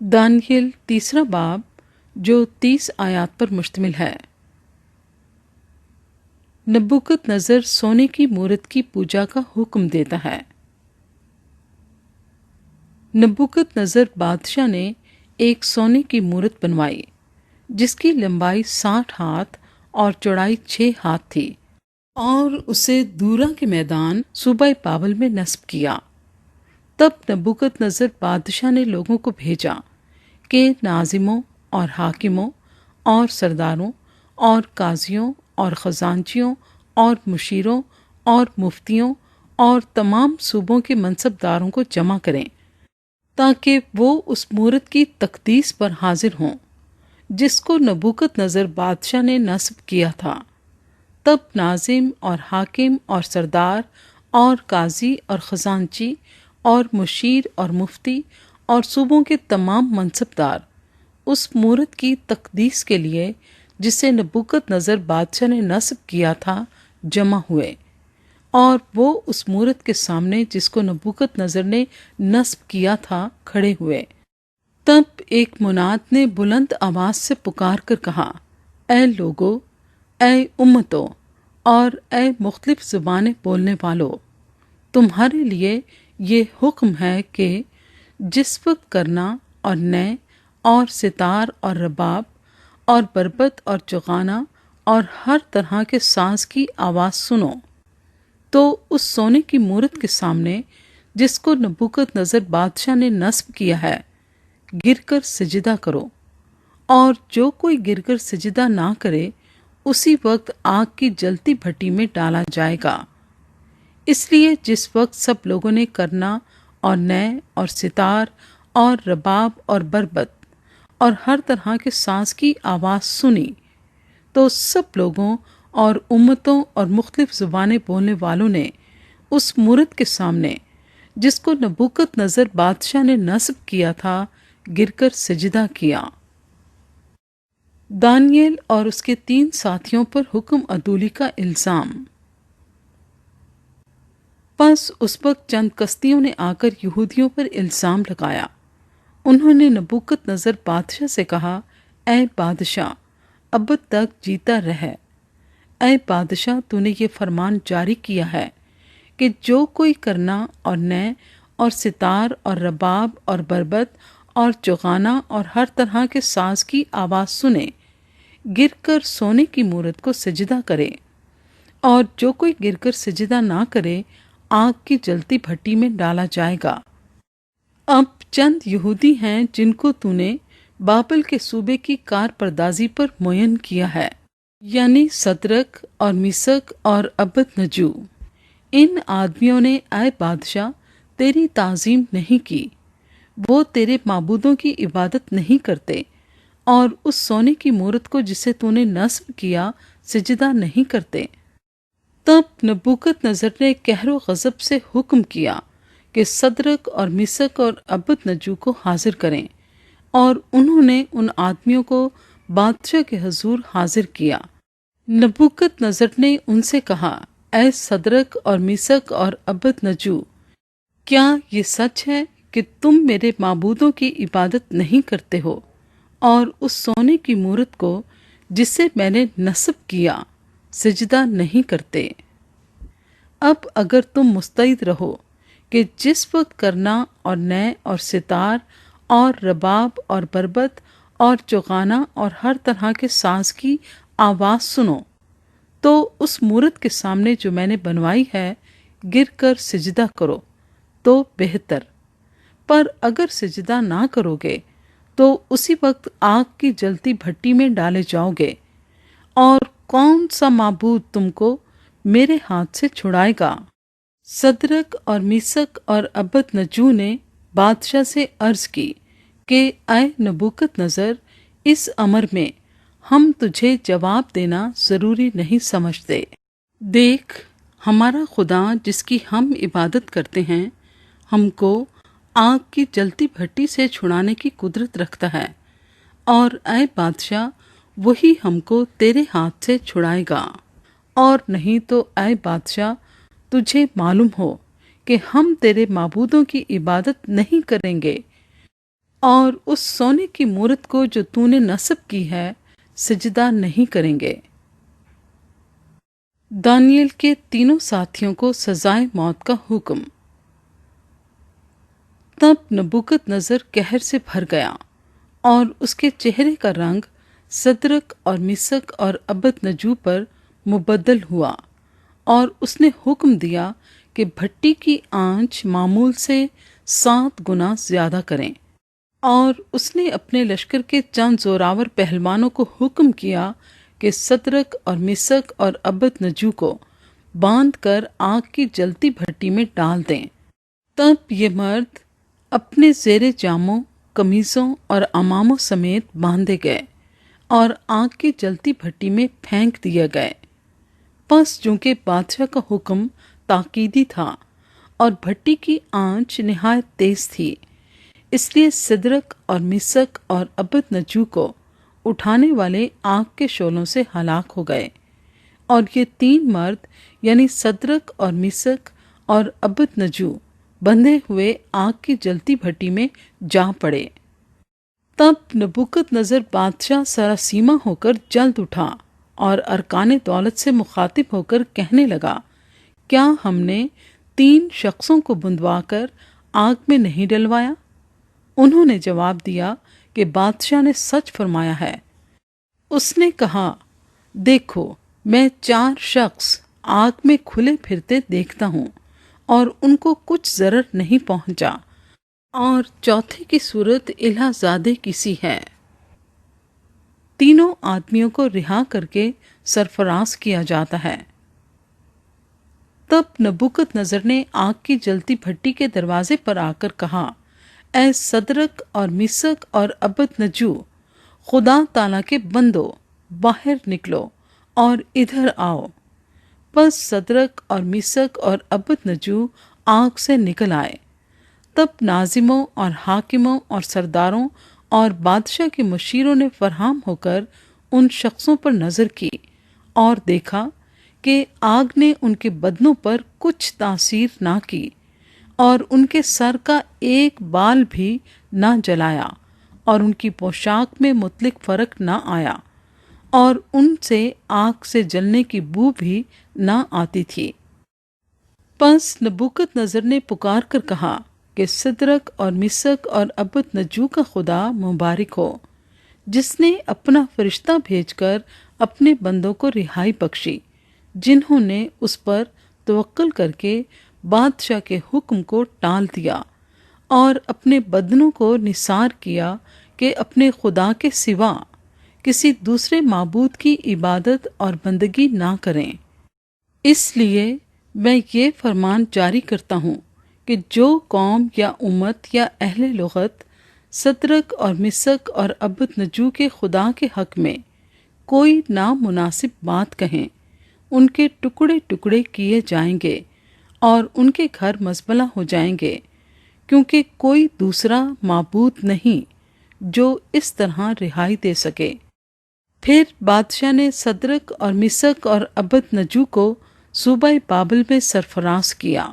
Daniel तीसरा बाब जो 30 आयात पर मुश्तमिल है। नबूकदनज़र सोने की मूरत की पूजा का हुक्म देता है। नबूकदनज़र बादशाह ने एक सोने की मूरत बनवाई जिसकी लंबाई 60 हाथ और चौड़ाई 6 हाथ थी और उसे दूरा के मैदान सूबा बाबल में नस्ब किया। तब नबूकदनज़र बादशाह ने लोगों को भेजा कि नाजिमों और हाकिमों और सरदारों और काजियों और खजांचियों और मुशीरों और मुफ्तियों और तमाम सूबों के मनसबदारों को जमा करें ताकि वो उस मूरत की तकदीस पर हाजिर हों जिसको नबूकदनज़र बादशाह ने नस्ब किया था। तब नाजिम और हाकिम और सरदार और काजी और खजांची और मुशीर और मुफ्ती और सूबों के तमाम मनसबदार उस मूरत की तकदीस के लिए जिसे नबूकदनज़र बादशाह ने नस्ब किया था जमा हुए और वो उस मूरत के सामने जिसको नबूकदनज़र ने नस्ब किया था खड़े हुए। तब एक मुनाद ने बुलंद आवाज से पुकार कर कहा, ऐ लोगो, ऐ उम्मतों और ऐ मुख्तलिफ ज़ुबानें बोलने वालों, तुम्हारे लिए ये हुक्म है कि जिस वक्त करना और नए और सितार और रबाब और बरबत और चुगाना और हर तरह के साज की आवाज़ सुनो तो उस सोने की मूरत के सामने जिसको नबूकदनज़र बादशाह ने नस्ब किया है गिरकर सजदा करो, और जो कोई गिरकर सजदा ना करे उसी वक्त आग की जलती भट्टी में डाला जाएगा। इसलिए जिस वक्त सब लोगों ने करना और नए और सितार और रबाब और बरबत और हर तरह के साज की आवाज़ सुनी तो सब लोगों और उम्मतों और मुख्तलिफ ज़ुबानें बोलने वालों ने उस मूरत के सामने जिसको नबूकदनज़र बादशाह ने नस्ब किया था गिरकर सजदा किया। दानियल और उसके 3 साथियों पर हुक्म अदूली का इल्ज़ाम। बस उस वक्त चंद कस्तियों ने आकर यहूदियों पर इल्ज़ाम लगाया। उन्होंने नबूकदनज़र बादशाह से कहा, ऐ बादशाह, अब तक जीता रह। ऐ बादशाह, तूने ये फरमान जारी किया है कि जो कोई करना और नए और सितार और रबाब और बरबत और चुगाना और हर तरह के साज की आवाज़ सुने गिरकर सोने की मूरत को सजदा करे, और जो कोई गिरकर सजदा ना करे आग की जलती भट्टी में डाला जाएगा। अब चंद यहूदी हैं जिनको तूने बाबल के सूबे की कारपरदाजी पर मुयन किया है, यानी सदरक और मिसक और अबदनजू। इन आदमियों ने ऐ बादशाह तेरी ताज़ीम नहीं की, वो तेरे माबूदों की इबादत नहीं करते और उस सोने की मूरत को जिसे तूने नस्ब किया सजदा नहीं करते। तब नबूकदनज़र ने कहरो गज़ब से हुक्म किया कि सदरक और मिसक और अबदनजू को हाजिर करें, और उन्होंने उन आदमियों को बादशाह के हजूर हाजिर किया। नबूकदनज़र ने उनसे कहा, ऐ सदरक और मिसक और अबदनजू, क्या ये सच है कि तुम मेरे माबूदों की इबादत नहीं करते हो और उस सोने की मूरत को जिसे मैंने नस्ब किया सजदा नहीं करते? अब अगर तुम मुस्तैद रहो कि जिस वक्त करना और नए और सितार और रबाब और बरबत और चुगाना और हर तरह के साज की आवाज़ सुनो तो उस मूरत के सामने जो मैंने बनवाई है गिरकर सजदा करो तो बेहतर, पर अगर सजदा ना करोगे तो उसी वक्त आग की जलती भट्टी में डाले जाओगे, और कौन सा माबूद तुमको मेरे हाथ से छुड़ाएगा? सदरक और मिसक और अबदनजू ने बादशाह से अर्ज की कि ऐ नबूकदनज़र, इस अमर में हम तुझे जवाब देना ज़रूरी नहीं समझते। देख, हमारा खुदा जिसकी हम इबादत करते हैं हमको आग की जलती भट्टी से छुड़ाने की कुदरत रखता है, और ऐ बादशाह, वही हमको तेरे हाथ से छुड़ाएगा। और नहीं तो ऐ बादशाह, तुझे मालूम हो कि हम तेरे माबूदों की इबादत नहीं करेंगे اور اس سونے کی مورت کو جو تو نے نصب کی ہے سجدہ نہیں کریں گے۔ دانیل کے تینوں ساتھیوں کو سزائے موت کا حکم۔ تب نبوکت نظر قہر سے بھر گیا اور اس کے چہرے کا رنگ صدرک اور مسک اور عبد نجو پر مبدل ہوا، اور اس نے حکم دیا کہ بھٹی کی آنچ معمول سے 7 گنا زیادہ کریں، اور اس نے اپنے لشکر کے چند زوراور پہلوانوں کو حکم کیا کہ صدرک اور مسک اور عبد نجو کو باندھ کر آگ کی جلتی بھٹی میں ڈال دیں۔ تب یہ مرد اپنے زیر جاموں، قمیصوں اور عماموں سمیت باندھے گئے اور آگ کی جلتی بھٹی میں پھینک دیے گئے۔ پس چونکہ بادشاہ کا حکم تاکیدی تھا اور بھٹی کی آنچ نہایت تیز تھی، اس لیے صدرک اور مسک اور عبد نجو کو اٹھانے والے آگ کے شعلوں سے ہلاک ہو گئے، اور یہ 3 مرد یعنی صدرک اور مسک اور عبد نجو بندھے ہوئے آگ کی جلتی بھٹی میں جا پڑے۔ تب نبوکت نظر بادشاہ سراسیمہ ہو کر جلد اٹھا اور ارکان دولت سے مخاطب ہو کر کہنے لگا، کیا ہم نے 3 شخصوں کو بندوا کر آگ میں نہیں ڈلوایا؟ انہوں نے جواب دیا کہ بادشاہ نے سچ فرمایا ہے۔ اس نے کہا، دیکھو، میں 4 شخص آگ میں کھلے پھرتے دیکھتا ہوں اور ان کو کچھ ضرر نہیں پہنچا، اور چوتھے کی صورت الہ زادے کسی ہے۔ تینوں آدمیوں کو رہا کر کے سرفراز کیا جاتا ہے۔ تب نبوکت نظر نے آگ کی جلتی بھٹی کے دروازے پر آ کر کہا، اے صدرک اور مسک اور عبد نجو، خدا تعالیٰ کے بندو، باہر نکلو اور ادھر آؤ۔ پس صدرک اور مسک اور عبد نجو آگ سے نکل آئے۔ تب ناظموں اور حاکموں اور سرداروں اور بادشاہ کے مشیروں نے فراہم ہو کر ان شخصوں پر نظر کی اور دیکھا کہ آگ نے ان کے بدنوں پر کچھ تاثیر نہ کی، اور ان کے سر کا ایک بال بھی نہ جلایا، اور ان کی پوشاک میں مطلق فرق نہ آیا، اور ان سے آگ سے جلنے کی بو بھی نہ آتی تھی۔ پس نبوکت نظر نے پکار کر کہا کہ صدرک اور مسک اور عبد نجو کا خدا مبارک ہو، جس نے اپنا فرشتہ بھیج کر اپنے بندوں کو رہائی بخشی، جنہوں نے اس پر توکل کر کے بادشاہ کے حکم کو ٹال دیا اور اپنے بدنوں کو نثار کیا کہ اپنے خدا کے سوا کسی دوسرے معبود کی عبادت اور بندگی نہ کریں۔ اس لیے میں یہ فرمان جاری کرتا ہوں کہ جو قوم یا امت یا اہل لغت صدرک اور مسک اور عبد نجو کے خدا کے حق میں کوئی نامناسب بات کہیں، ان کے ٹکڑے ٹکڑے کیے جائیں گے اور ان کے گھر مزبلہ ہو جائیں گے، کیونکہ کوئی دوسرا معبود نہیں جو اس طرح رہائی دے سکے۔ پھر بادشاہ نے صدرک اور مسک اور عبد نجو کو صوبہ بابل میں سرفراز کیا۔